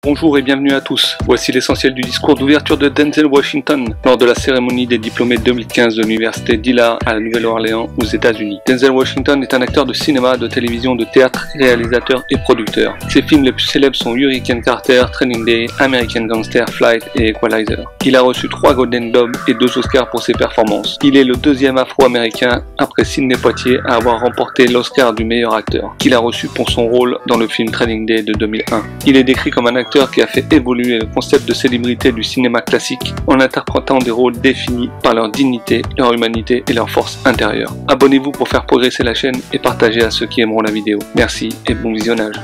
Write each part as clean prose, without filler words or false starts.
Bonjour et bienvenue à tous. Voici l'essentiel du discours d'ouverture de Denzel Washington lors de la cérémonie des diplômés 2015 de l'université d'Hillard à la Nouvelle-Orléans aux États-Unis. Denzel Washington est un acteur de cinéma, de télévision, de théâtre, réalisateur et producteur. Ses films les plus célèbres sont Hurricane Carter, Training Day, American Gangster, Flight et Equalizer. Il a reçu 3 Golden Globes et 2 Oscars pour ses performances. Il est le deuxième Afro-Américain après Sidney Poitier à avoir remporté l'Oscar du meilleur acteur, qu'il a reçu pour son rôle dans le film Training Day de 2001. Il est décrit comme un acteur qui a fait évoluer le concept de célébrité du cinéma classique en interprétant des rôles définis par leur dignité, leur humanité et leur force intérieure. Abonnez-vous pour faire progresser la chaîne et partagez à ceux qui aimeront la vidéo. Merci et bon visionnage.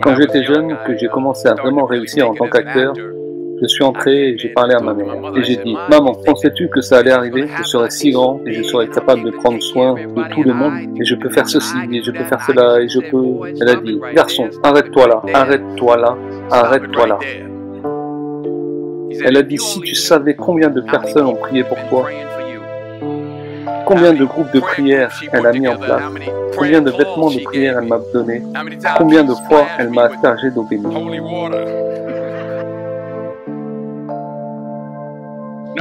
Quand j'étais jeune, que j'ai commencé à vraiment réussir en tant qu'acteur, je suis entré et j'ai parlé à ma mère. Et j'ai dit, maman, pensais-tu que ça allait arriver? Je serais si grand et je serais capable de prendre soin de tout le monde. Et je peux faire ceci et je peux faire cela et je peux... Elle a dit, garçon, arrête-toi là, arrête-toi là, arrête-toi là. Elle a dit, si tu savais combien de personnes ont prié pour toi, combien de groupes de prière elle a mis en place, combien de vêtements de prière elle m'a donné, combien de fois elle m'a aspergé d'eau bénite.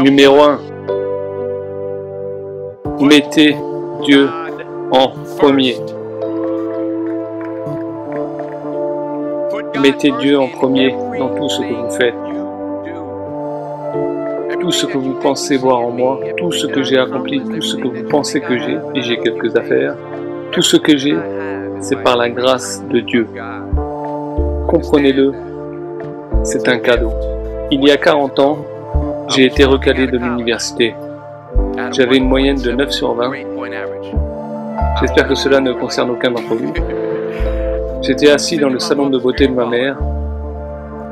Numéro 1. Mettez Dieu en premier. Mettez Dieu en premier dans tout ce que vous faites. Tout ce que vous pensez voir en moi, tout ce que j'ai accompli, tout ce que vous pensez que j'ai, et j'ai quelques affaires, tout ce que j'ai, c'est par la grâce de Dieu. Comprenez-le, c'est un cadeau. Il y a 40 ans, j'ai été recalé de l'université. J'avais une moyenne de 9 sur 20. J'espère que cela ne concerne aucun d'entre vous. J'étais assis dans le salon de beauté de ma mère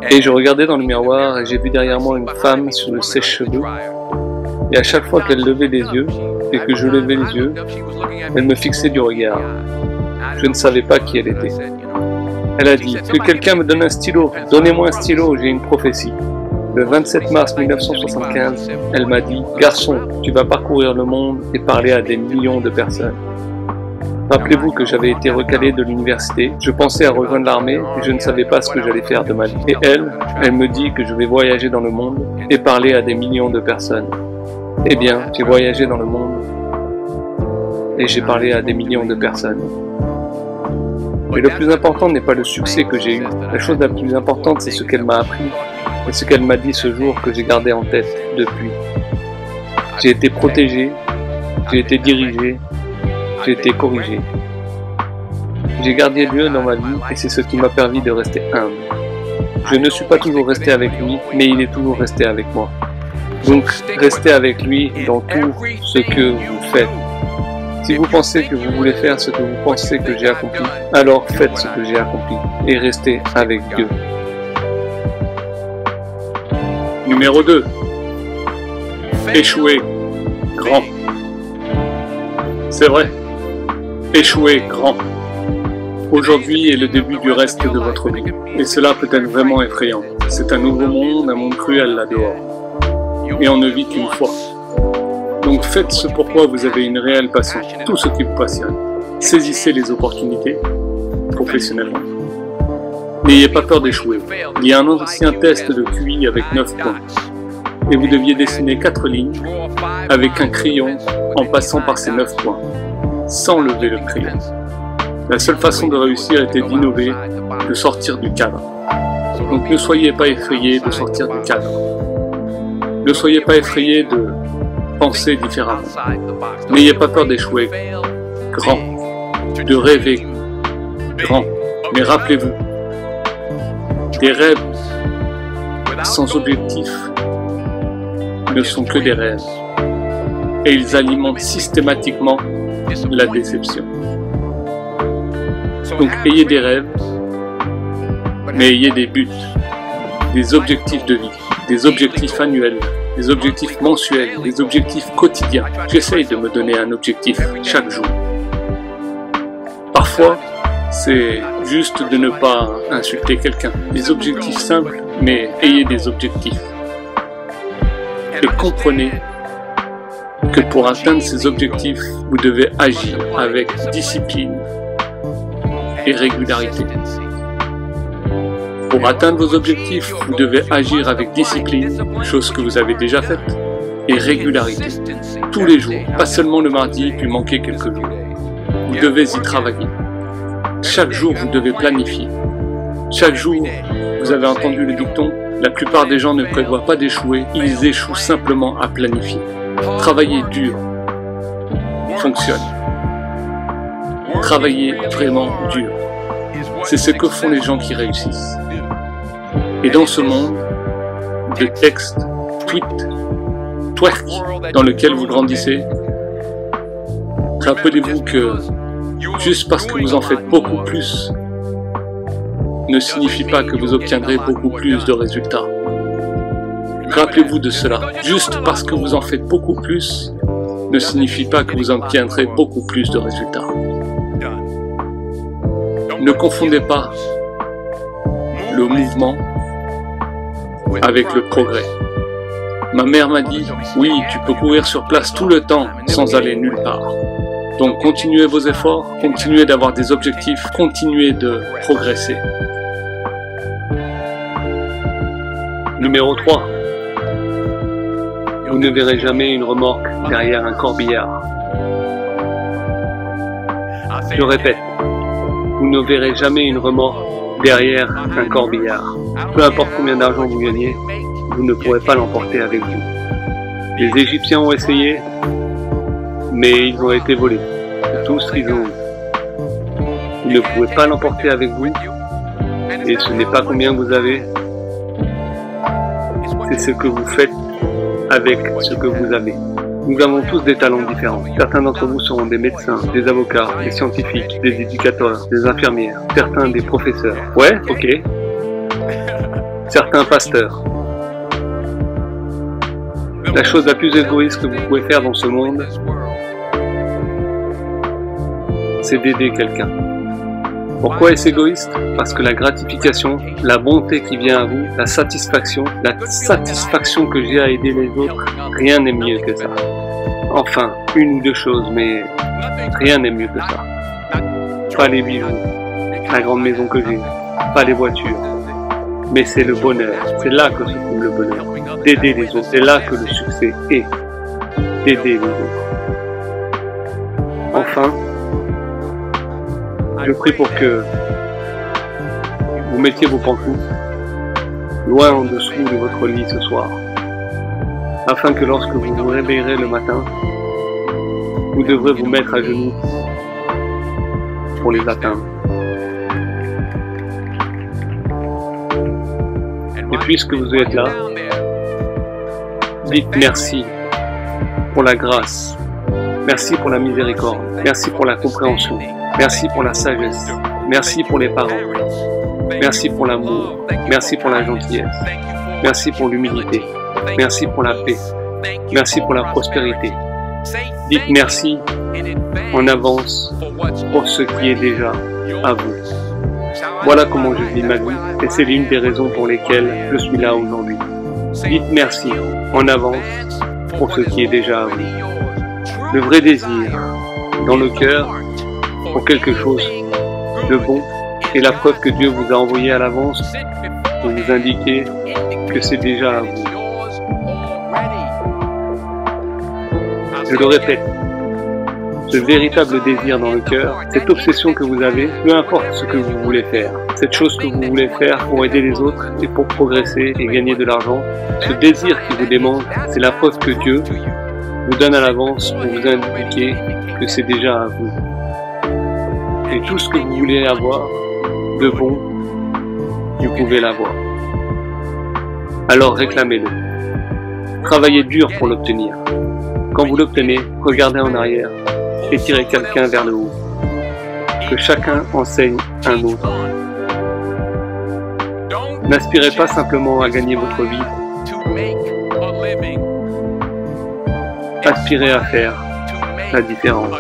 et je regardais dans le miroir et j'ai vu derrière moi une femme sur le sèche-cheveux. Et à chaque fois qu'elle levait les yeux et que je levais les yeux, elle me fixait du regard. Je ne savais pas qui elle était. Elle a dit « Que quelqu'un me donne un stylo, donnez-moi un stylo, j'ai une prophétie. » Le 27 mars 1975, elle m'a dit « Garçon, tu vas parcourir le monde et parler à des millions de personnes. » Rappelez-vous que j'avais été recalé de l'université, je pensais à rejoindre l'armée et je ne savais pas ce que j'allais faire de ma vie. Et elle me dit que je vais voyager dans le monde et parler à des millions de personnes. Eh bien, j'ai voyagé dans le monde et j'ai parlé à des millions de personnes. Mais le plus important n'est pas le succès que j'ai eu. La chose la plus importante, c'est ce qu'elle m'a appris et ce qu'elle m'a dit ce jour que j'ai gardé en tête depuis. J'ai été protégé, j'ai été dirigé, j'ai été corrigé. J'ai gardé Dieu dans ma vie et c'est ce qui m'a permis de rester humble. Je ne suis pas toujours resté avec lui, mais il est toujours resté avec moi. Donc, restez avec lui dans tout ce que vous faites. Si vous pensez que vous voulez faire ce que vous pensez que j'ai accompli, alors faites ce que j'ai accompli et restez avec Dieu. Numéro 2. Échouer grand. C'est vrai, échouer grand. Aujourd'hui est le début du reste de votre vie. Et cela peut être vraiment effrayant. C'est un nouveau monde, un monde cruel là dehors. Et on ne vit qu'une fois. Donc faites ce pourquoi vous avez une réelle passion, tout ce qui vous passionne. Saisissez les opportunités, professionnellement. N'ayez pas peur d'échouer. Il y a un ancien test de QI avec 9 points. Et vous deviez dessiner 4 lignes avec un crayon en passant par ces 9 points, sans lever le crayon. La seule façon de réussir était d'innover, de sortir du cadre. Donc ne soyez pas effrayés de sortir du cadre. Ne soyez pas effrayés de penser différemment. N'ayez pas peur d'échouer grand, de rêver grand. Mais rappelez-vous, des rêves sans objectif ne sont que des rêves. Et ils alimentent systématiquement la déception. Donc ayez des rêves, mais ayez des buts, des objectifs de vie, des objectifs annuels, des objectifs mensuels, des objectifs quotidiens. J'essaye de me donner un objectif chaque jour. Parfois, c'est juste de ne pas insulter quelqu'un. Des objectifs simples, mais ayez des objectifs. Et comprenez que pour atteindre ces objectifs, vous devez agir avec discipline et régularité. Pour atteindre vos objectifs, vous devez agir avec discipline, chose que vous avez déjà faite, et régularité. Tous les jours, pas seulement le mardi puis manquer quelques jours. Vous devez y travailler. Chaque jour, vous devez planifier. Chaque jour, vous avez entendu le dicton, la plupart des gens ne prévoient pas d'échouer, ils échouent simplement à planifier. Travailler dur fonctionne. Travailler vraiment dur. C'est ce que font les gens qui réussissent. Et dans ce monde de textes, tweets, twerk dans lequel vous grandissez, rappelez-vous que juste parce que vous en faites beaucoup plus ne signifie pas que vous obtiendrez beaucoup plus de résultats. Rappelez-vous de cela. Juste parce que vous en faites beaucoup plus ne signifie pas que vous obtiendrez beaucoup plus de résultats. Ne confondez pas le mouvement avec le progrès. Ma mère m'a dit, oui, tu peux courir sur place tout le temps sans aller nulle part. Donc continuez vos efforts, continuez d'avoir des objectifs, continuez de progresser. Numéro 3. Vous ne verrez jamais une remorque derrière un corbillard. Je répète, vous ne verrez jamais une remorque derrière un corbillard. Peu importe combien d'argent vous gagnez, vous ne pourrez pas l'emporter avec vous. Les Égyptiens ont essayé, mais ils ont été volés. C'est tout ce qu'ils ont eu. Vous ne pouvez pas l'emporter avec vous, et ce n'est pas combien vous avez, c'est ce que vous faites avec ce que vous avez. Nous avons tous des talents différents. Certains d'entre vous seront des médecins, des avocats, des scientifiques, des éducateurs, des infirmières, certains des professeurs. Ouais, ok. Certains pasteurs. La chose la plus égoïste que vous pouvez faire dans ce monde, c'est d'aider quelqu'un. Pourquoi est-ce égoïste? Parce que la gratification, la bonté qui vient à vous, la satisfaction que j'ai à aider les autres, rien n'est mieux que ça. Enfin, une ou deux choses, mais rien n'est mieux que ça. Pas les bijoux, la grande maison que j'ai, pas les voitures, mais c'est le bonheur. C'est là que se trouve le bonheur. D'aider les autres, c'est là que le succès est. D'aider les autres. Enfin, je prie pour que vous mettiez vos pantoufles loin en dessous de votre lit ce soir, afin que lorsque vous vous réveillerez le matin, vous devrez vous mettre à genoux pour les atteindre. Et puisque vous êtes là, dites merci pour la grâce, merci pour la miséricorde, merci pour la compréhension, merci pour la sagesse, merci pour les parents, merci pour l'amour, merci pour la gentillesse, merci pour l'humilité, merci pour la paix, merci pour la prospérité. Dites merci en avance pour ce qui est déjà à vous. Voilà comment je vis ma vie et c'est l'une des raisons pour lesquelles je suis là aujourd'hui. Dites merci en avance pour ce qui est déjà à vous. Le vrai désir dans le cœur pour quelque chose de bon et la preuve que Dieu vous a envoyé à l'avance pour vous indiquer que c'est déjà à vous. Je le répète, ce véritable désir dans le cœur, cette obsession que vous avez, peu importe ce que vous voulez faire, cette chose que vous voulez faire pour aider les autres et pour progresser et gagner de l'argent, ce désir qui vous demande, c'est la preuve que Dieu vous donne à l'avance pour vous indiquer que c'est déjà à vous. Et tout ce que vous voulez avoir de bon, vous pouvez l'avoir. Alors réclamez-le. Travaillez dur pour l'obtenir. Quand vous l'obtenez, regardez en arrière et tirez quelqu'un vers le haut. Que chacun enseigne un autre. N'aspirez pas simplement à gagner votre vie. Aspirez à faire la différence.